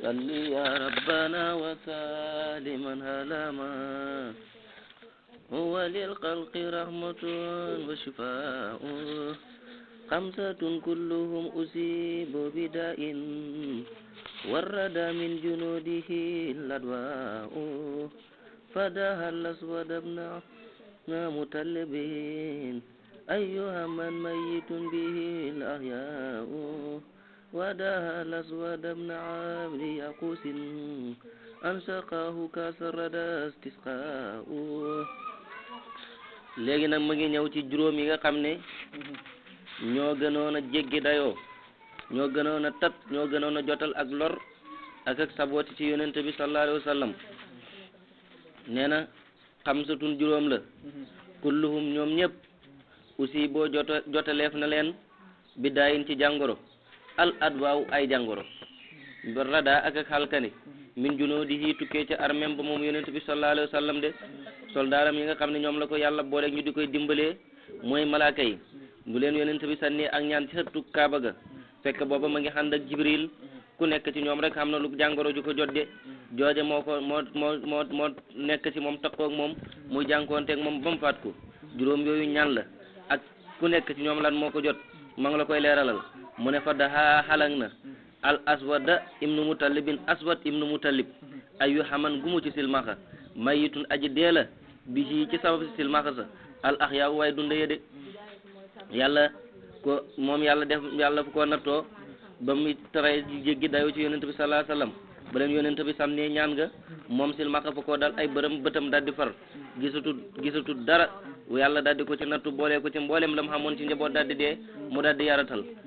صلي يا ربنا وسالما هلاما هو للخلق رحمة وشفاء خمسة كلهم أصيبوا بداء ورد من جنوده الأدواء فداها الأسود ابن متلبين أيها من ميت به الأحياء وداها الأسود ابن عبد يقوس أنسقاه كاس الردى استسقاء. léegi nag ma ngi ñëw ci juróom yi nga xam ne ñoo gënoon a jéggi dayoo ñoo gënoon a tat ñoo gënoon a jotal ak lor ak sabooti ci yonent bi sallallahu alayhi wa sallam. nee na xamsatun juróom la kulluhum ñoom ñëpp aussi boo jotaleef na leen bidaayin ci jàngoro al adwaaw ay jàngoro rada ak xalkani min junuudihi tukkee ca armem ba moom yonent bi sallallahu alayhi wa sallam de soldaaram yi nga xam ne ñoom la ko yàlla boole ñu di koy dimbalee mooy malaaka yi bu leen yonent bi sànni ak ñaan ci xëttu kaaba ga fekk booba ma ngi ànd ak jibril ku nekk ci ñoom rek xam na lu jàngoro ju ko jot de jooje moo nekk ci moom takkoo ak moom muy jànkoonteeg moom ba mu faat ko juróom yooyu ñaan la ak ku nekk ci ñoom lan moo ko jot ma ngi la koy leeralal mu ne fa daha xalang na al aswada ibnu mutallibin aswad ibnu mutallib ayu xaman gumu ci silmaxa mayitun aji dee la bi ci sabab si silmaxa sa al axyaa waaye dunda ye de yàlla ko moom yàlla fu ko nattoo ba muy tere jéggi dayoo ci yonent bi sallallahu alayhi wasallam ba leen yonent bi sànnee ñaan nga moom silmaxa fu ko dal ay bëtam daldi far gisatu dara yàlla daldi ko ci nattu boolee ko ci mboolem la mu xamoon ci njaboot daldi dee mu daldi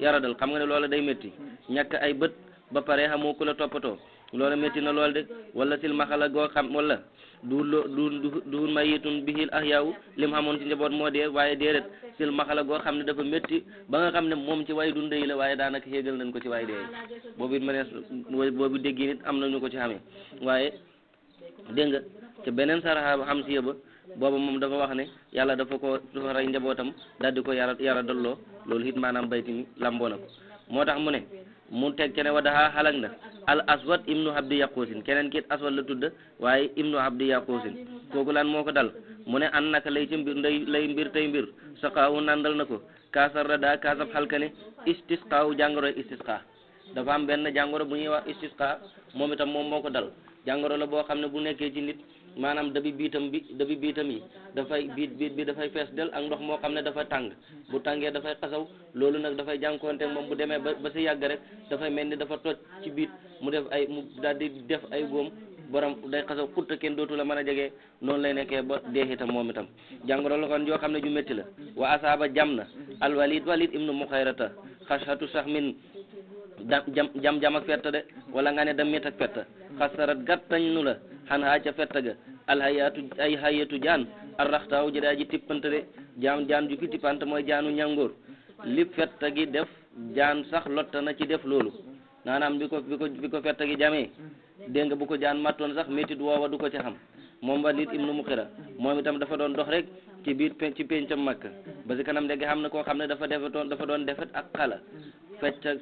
yaradal xam nga ne loola day métti ñàkk ay bët ba pare xamoo ku la toppatoo loola métti na lool de wala silmaxa la goo xam wala du mayitun bihil ahyaaw lim xamoon ci njaboot moo dee waaye déedéet silmaxa la goo xam ne dafa métti ba nga xam ne moom ci way dund yi la waaye daanaka xéegal nañ ko ci way dee boobu it ma ne boobu dégg nit am nañu ko ci xamee waaye dégg nga te beneen saraxa xam si ba booba moom dafa wax ne yàlla dafa rey njabootam daal di ko yara dolloo loolu it maanaam bayti mi lamboo na ko moo tax mu ne mu teg ca ne wa daha xalag na al aswad ibnu abdi yaquusin keneen kiit aswad la tudd waaye ibnu abdi yaquusin kooku lan moo ko dal mu ne an naka lay ci mbir lay mbir tey mbir saqaawu nandal na ko kaasar rada kaasab xalkane istisqaawu jàngoro istisqa dafa am benn jàngoro bu ñuy wax istisqa moom itam moom moo ko dal jàngoro la boo xam ne bu nekkee ci nit maanaam dabi biitam yi dafay biit bi dafay fees del ak ndox moo xam ne dafa tàng bu tàngee dafay xasaw loolu nag dafay jànkoonte moom bu demee ba si yàgg rek dafay mel ni dafa toj ci biit mu daal di def ay góom borom day xasaw xutta kenn dootu la mën a jege noonu lay nekkee ba dee itam moom itam jàngoro la kon yoo xam ne ju métti la wa asaaba jam na walid ibnu muxayrata xashatu sax min jam ak fetta de wala nga ne damit ak fetta xasarat gàttañ nu la xanaa ca fetta ga ay hayatu jaan arraxtaaw ji daa ji tippante de jaan ju fi tippante mooy jaanu ñàngoor li fetta gi def jaan sax lotta na ci def loolu maanaam bi ko fetta gi jamee dégg nga bu ko jaan mattoon sax métit woowa du ko ci xam moom Walid ibnu Muxira moom itam dafa doon dox rek ci biir ci péncam Makka ba si kanam léegi xam na koo xam ne dafa doon defet ak xala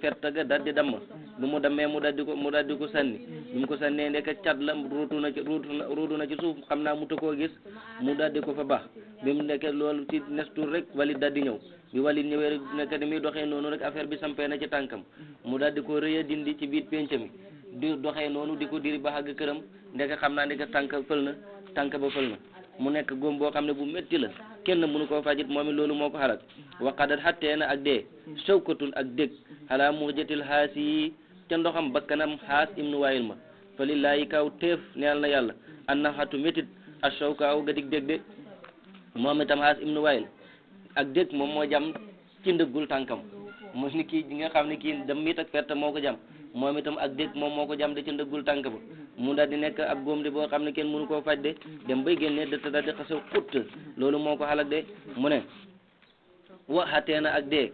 fetta ga daldi damm bu mu dammee mu daldi ko sànni bi mu ko sànnee ndeke cat la ruutu na ci suuf xam naa mu ta koo gis mu daldi ko fa baax bi mu nekke loolu ci nestur rek Walid daldi ñëw bi Walid ñëwee rek nekk di muy doxee noonu rek affaire bi sampee na ci tànkam mu daldi ko rëy a dindi ci biir pénc mi di doxee noonu di ko diri ba àgg këram ndeke xam naa ndeke tànk ba fël na mu nekk góom boo xam ne bu métti la kenn mënu koo fajit moom it loolu moo ko xarak waqadat xattee na ak dee shawkatun ak dég xalaa muxjatil xaas yi ca ndoxam bakkanam xaas ibnu waayil ma fa lillaahi kaw téef neel na yàlla an na xatu métit a shawkaaw ga dig dég de moom itam xaas ibnu waayil ak dég moom moo jam ci ndëggul tànkam mooy ni kii nga xam ne kii dam mit ak ferte moo ko jam moom itam ak dég moom moo ko jam de ci ndëggul tànk ba mu daal di nekk ab góom de boo xam ne kenn mënu koo faj de dem bay génnee de te daal di xasaw xut loolu moo ko xalak de mu ne wa xateena ak dee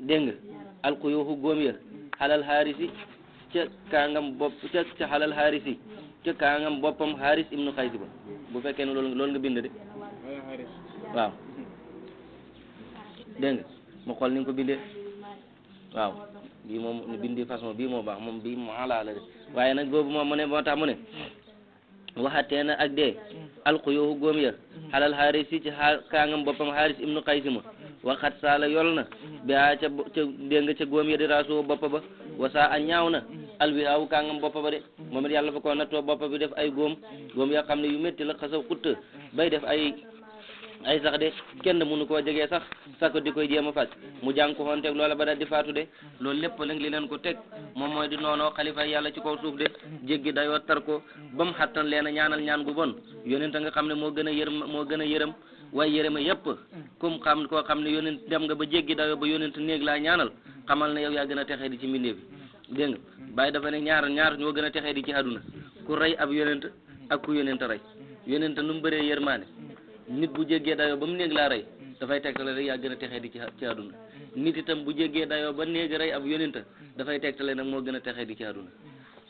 dégg nga alxuyuuxu góom ya xalal xaarisi ca kaangam bopp ca xalal xaarisi ca kaangam boppam xaaris ibnu xaysi ba bu fekkee ne loolu nga bind de waaw dégg nga ma xool ni nga ko bindee waaw bii moom bindi façon bii moo baax moom bii mu ala la de waaye nag boobu moom mu ne moo tax mu ne waxatee na ak dee alxuyuhu góom ya xalal xaaris yi ci kaangam boppam xaaris ibnu xaysi ma waxat saala yol na ba ca dégg nga ca góom ya di raasoo boppa ba wasaa a ñaaw na alwihaawu kaangam boppa ba de moom it yàlla fa ko nattoo boppa bi def ay góom yoo xam ne yu métti la xasaw xutta bay def ay sax de kenn mënu koo jegee sax ko di koy jéem a faj mu jàng ko xoon teg loola ba daal di faatu de loolu lépp la li leen ko teg moom mooy di noonoo xalifa yàlla ci kaw suuf de jéggi dayoo tar ko ba mu xattan leen a ñaanal ñaan gu bon yonent nga xam ne moo gën a yërëm waaye yërëma yëpp comme xam koo xam ne yonent dem nga ba jéggi dayoo ba yonent néeg laa ñaanal xamal ne yow yaa gën a texee di ci mbindeef bi dégg nga bàyyi dafa ne ñaar ñoo gën a texee di ci àdduna ku rey ab yonent ak ku yonent rey yonent nu mu bëree yërmaane nit bu jéggee dayoo ba mu néeg laa rey dafay tegtale rek yaa gën a texee di ci àdduna nit itam bu jéggee dayoo ba néeg rey ab yonent dafay tegtale nag moo gën a texee di ci àdduna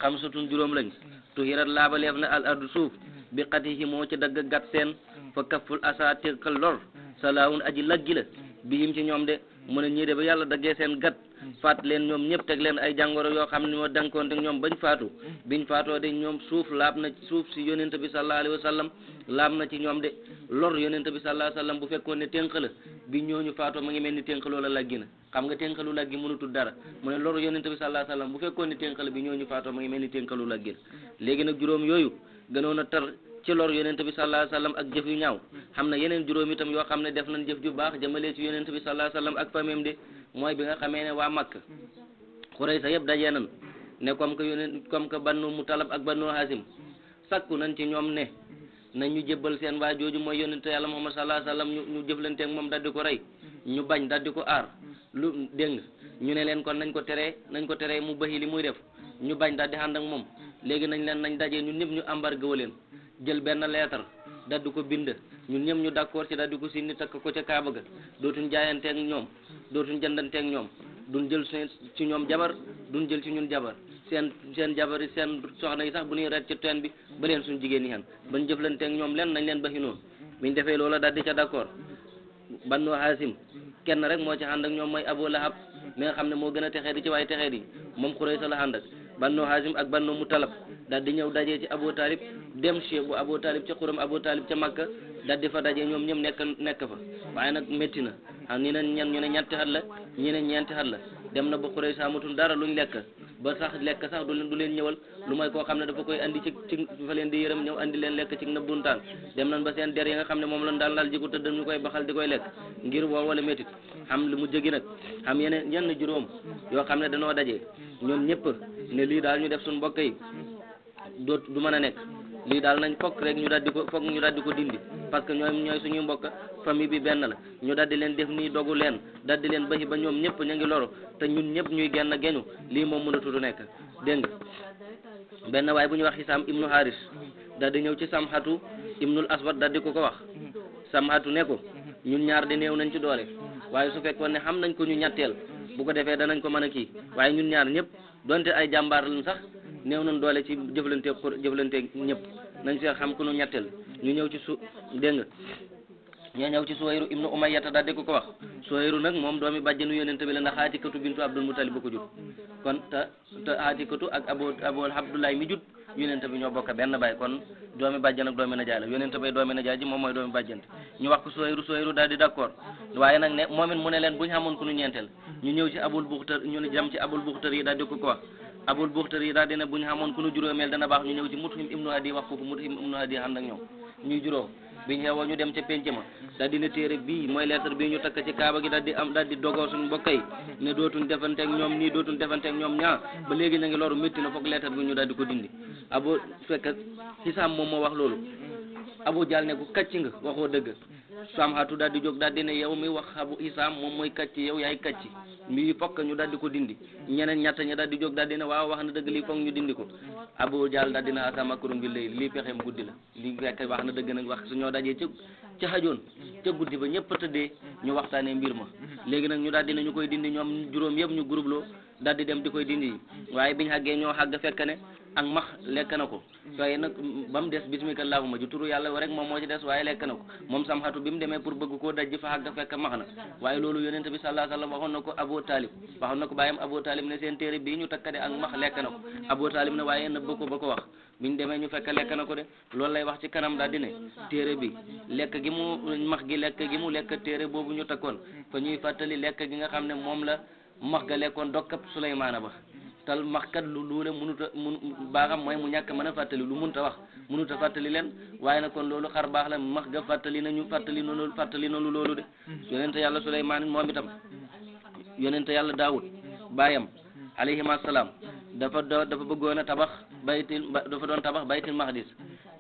xam sutun juróom lañ tuhirat laabaleef na al ardu suuf bi xatihi moo ci dagg gat seen fa kafful asa tekkal lor salaawun aji laggi la bihim ci ñoom de mu ne ñii de ba yàlla daggee seen gat faat leen ñoom ñëpp teg leen ay jàngoro yoo xam ne moo dankoonte ñoom bañ faatu biñ faatoo de ñoom suuf laab na suuf si yonent bi sallallahu alayhi wa sallam laab na ci ñoom de lor yonent bi sallallahu alayhi wa sallam bu fekkoon ne tënk la bi ñooñu faatoo ma ngi mel ni tënk loola laggi na xam nga tënkalu laggi mënutul dara mu ne lor yonent bi sallallahu alayhi wa sallam bu fekkoon ne tënk la bi ñooñu faatoo ma ngi mel ni tënkalu laggi na léegi nag juróom yooyu gënoon a tar ci lor yonent bi sallallahu alayhi wa sallam ak jëf yu ñaaw xam na yeneen juróom itam yoo xam ne def nañ jëf ju baax jëmalee ci yonent bi sallallahu alayhi wa sallam ak famem de mooy bi nga xamee ne waa Makka Quraysh yëpp dajee nañ ne comme que Banu Mutalab ak Banu Hasim sakku nañ ci ñoom ne nañ ñu jébbal seen waa jooju mooy yonent yàlla Muhammad sallallahu alayhi wa sallam ñu jëflanteeg moom daldi ko rey ñu bañ daldi ko aar lu dégg ñu ne leen kon nañ ko teree mu bëri li muy def ñu bañ daldi ànd ak moom léegi nañ dajee ñun ñëpp ñu embargo leen jël benn lettre daldi ko bind ñun ñëpp ñu d'accord ci daldi ko sinni takk ko ca Kaaba ga dootuñ jaayanteeg ñoom dootuñ jëndanteeg ñoom duñ jël ci ñoom jabar duñ jël ci ñun jabar seen jabar yi seen soxna yi sax bu ñuy ret ci teen bi ba leen suñ jigéen yi xen bañ jëflanteeg ñoom leen nañ leen baxi noonu biñ defee loola daldi ca d'accord Banu Hasim kenn rek moo ci ànd ak ñoom mooy Abu Lahab mi nga xam ne moo gën a texee di ci waaye texee di moom Quraysh la ànd ak Banu Hasim ak Banu Mutalab daal di ñëw dajee ci Abu Talib dem Cheikh bu Abu Talib ca xuram Abu Talib ca Makka daal di fa dajee ñoom ñëpp nekk fa waaye nag métti na xam ni ne ñu ne ñetti xat la ñi ne ñeenti xat la dem na ba Quraysh amatul dara luñ lekk ba sax lekk sax du leen ñëwal lu mooy koo xam ne dafa koy andi ci fa leen di yërëm ñëw andi leen lekk ci nëbbuntaan dem nañ ba seen der yi nga xam ne moom lañ daan lal ji ko tëdd ñu koy baxal di koy lekk ngir woo wala métit xam lu mu jëgi nag xam yenn juróom yoo xam ne dañoo dajee ñoom ñëpp ne lii daal ñu def suñ mbokk yi du mën a nekk lii daal nañ fokk rek ñu daal di ko dindi parce que ñooy suñuy mbokk famille bi benn la ñu daal di leen def nii dogu leen daal di leen baxi ba ñoom ñëpp ñu ngi loro te ñun ñëpp ñuy genn geñu lii moom mënatudu nekk dégg nga benn waaye bu ñuy wax Hisaam ibnu Haris daal di ñëw ci Samhatu ibnul Aswad daal di ko wax Samhatu ne ko ñun ñaar di néew nañ ci doole waaye su fekkoon ne xam nañ ko ñu ñetteel bu ko defee danañ ko mën a kii waaye ñun ñaar ñëpp donte ay jàmbaar lañ sax néew nañ doole ci jëflanteeg ñëpp nañ fi xam ku ñu ñetteel ñu ñëw ci dégg nga ñoo ñëw ci Suwayru ibnu Umayyata daal di ko wax Suwayru nag moom doomi bàjjenu yonent bi la ndax Aatikatu bintu Abdul Mutalib ba ko jut kon te Aatikatu ak Abu Abdullahi mi jut yonent bi ñoo bokk benn baay kon doomi bàjjan ak doomi najaay la yonent bay doomi najaay ji moom mooy doomi bàjjante ñu wax ko Suwayru daal di d'accord waaye nag ne moom it mu ne leen bu ñu xamoon ku ñu ñeenteel ñu ñëw ci Abul Buxtar ñu ne jam ci Abul Buxtar yi daal di ko wax Abul Buxtar yi daal di ne bu ñu xamoon ku ñu juróomeel dana baax ñu ñëw ci Muthim ibnu Hadi wax ko Muthim ibnu Hadi ànd ak ñoom ñuy juróom biñ xewoo ñu dem ca penc ma daal di ne téere bii mooy lettre bii ñu takk ci kaaba gi daal di dogoo suñu mbokk yi ne dootuñ defanteeg ñoom nii dootuñ defanteeg ñoom ñaa ba léegi na ngi loru métti na foog lettre bi ñu daal di ko dindi Abu fekk Hisaam moom moo wax loolu Abu Jahl ne ko kàcc nga waxoo dëgg Samhatu daal di jóg daal di ne yow mi wax Abu Hisaam moom mooy kàcc yow yaay kàcc mbii fokk ñu daal di ko dindi ñeneen ñett ñi daal di jóg daal di ne waaw wax na dëgg lii foog ñu dindi ko Abu Jahl daal di ne asamakurum bi lii pexeem guddi la lii fekk wax na dëgg nag wax su ñoo dajee ca xajoon ca guddi ba ñëpp tëddee ñu waxtaanee mbir ma léegi nag ñu daal di ne ñu koy dindi ñoom juróom yëpp ñu groupe loo daal di dem di koy dindi waaye biñ xàggee ñoo xàgg fekk ne ak max lekk na ko waaye nag ba mu des bismika allahumma ju turu yàlla rek moom moo ci des waaye lekk na ko moom Samhatu bi mu demee pour bëgg koo dajji fa xàgg fekk max na waaye loolu yonent bi sallallahu alayhi wasallam waxoon na ko Abu Talib waxoon na ko bàyyam Abu Talib ne seen téere bii ñu takkade ak max lekk na ko Abu Talib ne waaye nëbb ko ba ko wax biñ demee ñu fekk lekk na ko de loolu lay wax ci kanam daal di ne téere bi lekk gi mu max gi lekk gi mu lekk téere boobu ñu takkoon fa ñuy fàttali lekk gi nga xam ne moom la max ga lekkoon dokkab Suleymaana ba tal max kat lu luule mënuta mun baaxam mooy mu ñàkk mën a fàttali lu mënta wax mënuta fàttali leen waaye nag kon loolu xar baax la max ga fàttali nañu fàttali noonu loolu de yonente yàlla Suleymaan moom itam yonente yàlla Daawud baayam alayhim assalaam dafa bëggoon a tabax dafa doon tabax baytil maqdis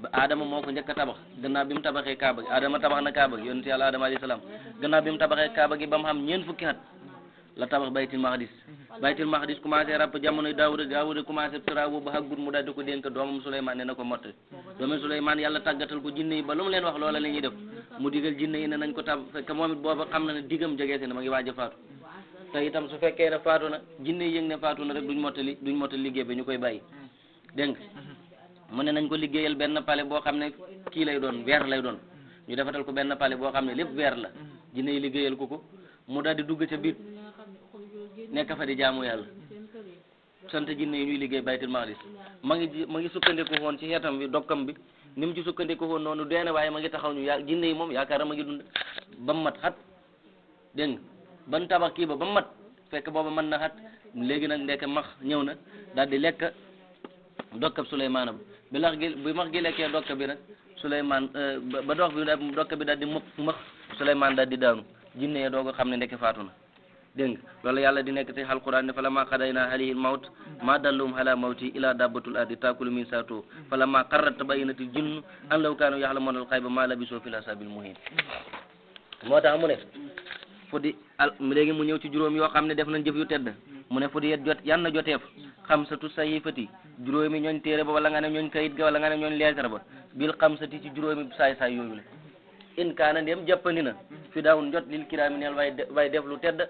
ba Adama moo ko njëkk a tabax gannaaw bi mu tabaxee Kaaba gi Adama tabax na Kaaba gi yonente yàlla Adama alayhi salaam gannaaw bi mu tabaxee Kaaba gi ba mu xam ñeent fukki at la tabax baytil maqdis commencé ràpp jamonoy Daawuda commencé travaux ba xaggut mu daal di ko dénk doomam Suleymaan ne na ko mottali doomam Suleymaan yàlla tàggatal ko jinne yi ba lu mu leen wax loola la ñuy def mu digal jinne yi ne nañ ko tab fekk moom it booba xam na ne digam jegee si ne ma ngi waaj a faatu te itam su fekkee ne faatu na jinne yi yëg ne faatu na rek duñ mottali liggéey ba ñu koy bàyyi dégg nga mu ne nañ ko liggéeyal benn palais boo xam ne kii lay doon weer lay doon ñu defatal ko benn palais boo xam ne lépp weer la jinne yi liggéeyal ko mu daal di dugg ca biir nekk fa di jaamu yàlla sant jinne yi ñuy liggéey baytul maqdis ma ngi sukkandiku woon ci xeetam bi dokkam bi ni mu ci sukkandiku woon noonu dee na waaye ma ngi taxaw ñu jinne yi moom yaakaar ma ngi dund ba mu mat xat dégg nga ban tabax kii ba mu mat fekk booba mën na xat léegi nag ndekk max ñëw na daal di lekk dokkab Suleymaan bi max gi lekkee dokka bi nag Suleymaan ba dokka bi daal di max Suleymaan daal di daanu jinne yi doog a xam ne ndekk faatu na dégg nga loolu yàlla di nekk ci alquran ne falamma qadayna alayhi al-mawt ma dallahum ala mawti ila dabbatul ardi taakulu min saatu falamma qarrat tabayyanatil jinnu an law kaanu ya'lamuna al-ghayba ma labisu fil azabil muhin moo tax mu ne fu di léegi mu ñëw ci juróom yoo xam ne def nañ jëf yu tedd mu ne fu di yan na joteef xamsatu sayifati juróomi ñooñ téere ba wala nga ne ñooñ kayit ga wala nga ne ñooñ leetar ba bil xamsati ci juróomi saay yooyu le in kaana ndem jàppandi na fi daawun jot lil kiraami neel way def lu tedd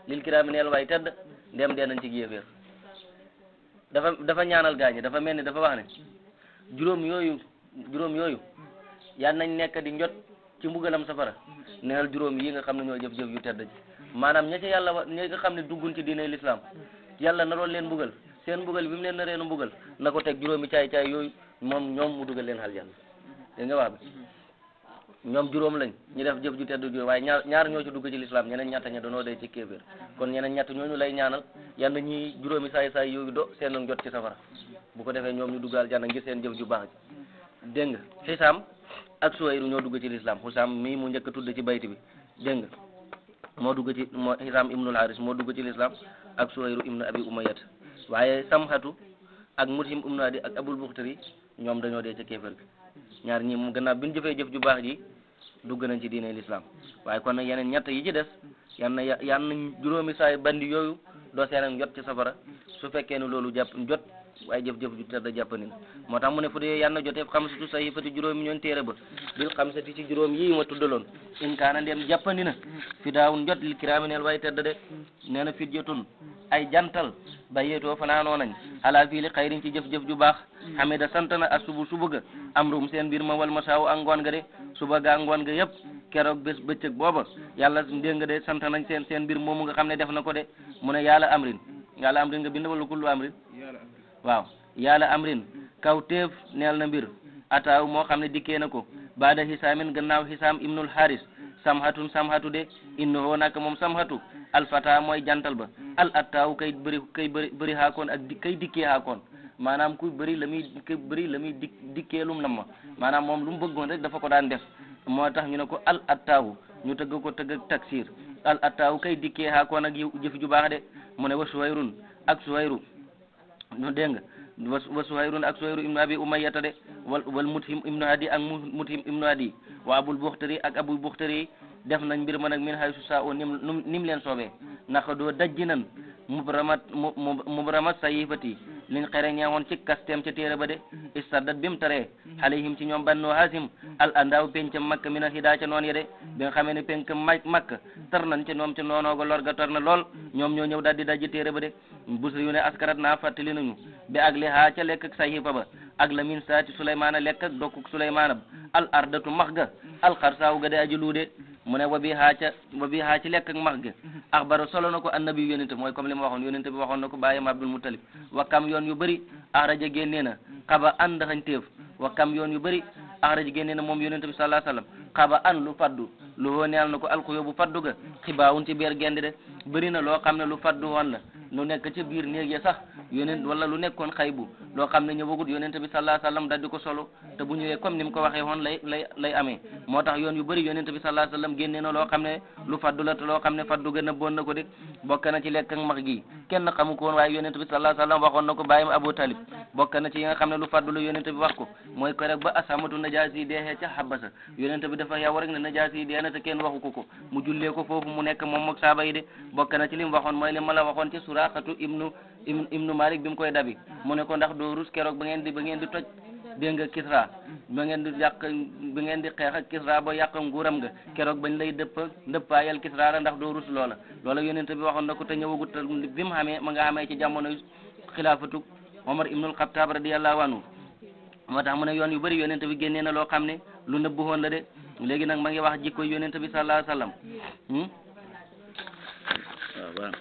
lil kiraami neel way tedd ndem dee nañ ci yéeféer dafa ñaanal gaañi dafa mel ni dafa wax ne juróom yooyu yal nañ nekk di njot ci mbugalam safara neel juróom yi nga xam ne ñoo jëf-jëf yu tedd ji maanaam ña ca yàlla ñi nga xam ne duggun ci diine l'islam yàlla naroon leen mbugal seen mbugal bi mu leen nareenu mbugal na ko teg juróomi caay yooyu ñoom mu dugal leen aljanna dégg nga wax bi ñoom juróom lañ ñu def jëf ju tedd ju waaye ñaar ñoo ci dugg ci l'islam ñeneen ñett ña dañoo dee ci kéeféer kon ñeneen ñett ñooñu lay ñaanal yal na ñi juróomi saay yooyu do seen ak jot ci safara bu ko defee ñoom ñu duggal aljanna ngir seen jëf ju baax ji dégg nga Xisaam ak Suwayru ñoo dugg ci l'islam Xisaam mii mu njëkk a tudd ci bayti bi dégg nga moo Xisaam ibnul Haris moo dugg ci l'islam ak Suwayru ibnu Abi Umayyat waaye Samhatu ak Mutim ibnu Adi ak Abul Buxtari ñoom dañoo dee ci kéeféer bi ñaar ñi mu gannaaw bi ñu jëfee jëf ju baax ji dugg nañ ci diine l'islam waaye kon nag yeneen ñett yi ci des yan na juróomi saay bandi yooyu doo seenam jot ci safara su fekkee ne loolu jot waaye jëf-jëf ju tedd jàppandi na moo tax mu ne fu dee yan na jotee xamsatu sayifati juróomi ñoon téere ba bil xamsati ci juróom yii ma tuddaloon in kaana ndem jàppandi na fi daawun jot lil kiraami neel waaye tedd de nee na fit jotun ay jantal ba yeetoo fanaanoo nañ ala fii li xayrin ci jëf-jëf ju baax xamida sant na ak suba ga amrum seen mbir ma wal masaaw ak ngoon ga de suba ga ak ngoon ga yëpp keroog bés bëccëg booba yàlla dégg nga de sant nañ seen mbir moomu nga xam ne def na ko de mu ne yàlla amrin nga bind wala kullu amrin waaw yàlla amrin kaw téef neel na mbir ataaw moo xam ne dikkee na ko baada hisaamin gannaaw hisaam ibnul haris samhatu de innahu naka moom samhatu alfata mooy jantal ba al attaaw kay bëri haakoon ak kay dikkee haakoon maanaam ku bëri la muy dikkeelum nam ma maanaam moom lu mu bëggoon rek dafa ko daan def moo tax ñu ne ko al attaaw ñu tëgg ak taksir al attaaw kay dikkee haakoon ak jëf ju baax de mu ne wa Suwayrun ak Suwayru ñu dégg nga wa Suwayrun ak Suwayru ibnu Abi Umayyata de wal Mutim ibnu Adi ak Mutim ibnu Adi wa Abul Buxtari ak Abul Buxtari def nañ mbir ma nag min haysu saa o nim leen soobee naka doo dajji nan mubramat sayifati liñ xere ñeewoon ci kastem ca téere ba de istaddat bi mu taree alayhim ci ñoom Banu Haasim al andaaw pencam Makka mina hidaa ca noon ya de bi nga xamee ne penk Makka tar nañ ca ñoom ca noonooga lor ga tar na lool ñoom ñoo ñëw daal di dajji téere ba de busri yu ne askarat naa fàttali nañu bi ak li haa ca lekk ak sahifa ba ak la min saati Suleymaana lekk ak dokkuk Suleymaana al ardatu max ga al xarsaaw ga de aji luude mu ne wa bi haa ci lekk ak max ga axbara solo na ko annabi yonente mooy comme li ma waxoon yonente bi waxoon na ko bàyyam Abdul Muttalib wa kam yoon yu bëri axraja génnee na xaba an ndaxañteef wa kam yoon yu bëri axraja génnee na moom yonente bi sallallahu alayhi wasallam xaba an lu faddu lu hoo neel na ko alxuyo bu faddu ga xibaawun ci biir gende de bëri na loo xam ne lu faddu woon la lu nekk ci biir néeg ya sax yonent wala lu nekkoon xaybu loo xam ne ñëwagut yonent bi sallallahu alayhi wasallam daal di ko solo te bu ñëwee comme ni mu ko waxee woon lay amee moo tax yoon yu bëri yonent bi sallallahu alayhi wasallam génnee na loo xam ne lu faddu la te loo xam ne faddu gën a bon na ko de bokk na ci lekk ak max gi kenn xamu ko woon waaye yonent bi sallallahu alayhi wasallam waxoon na ko bàyyam Abu Talib bokk na ci yi nga xam ne lu faddu la yonent bi wax ko mooy ko rek ba asamatu najaasi deexee ca Habasa yonent bi dafa yow rek ne najaasi dee na te kenn waxu ko mu jullee ko foofu mu nekk moom ak saaba yi de bokk na ci li mu waxoon mooy li ma la waxoon ci Suraqatu ibnu Malik bi mu koy dabi mu ne ko ndax doo rus keroog ba ngeen di toj dégg nga Kisra ba ngeen di xeex ak Kisra ba yàq nguuram nga keroog bañ lay ndëppaayal Kisra la ndax doo rus loola yonent bi waxoon na ko te ñëwagut bi mu xamee ma nga xamee ci jamono xilaafatu Omar ibnul Xattaab radiyallahu anhu moo tax mu ne yoon yu bëri yonent bi génnee na loo xam ne lu nëbbu woon la de léegi nag ma ngi wax jikko yonent bi sallallahu alayhi wasallam waaw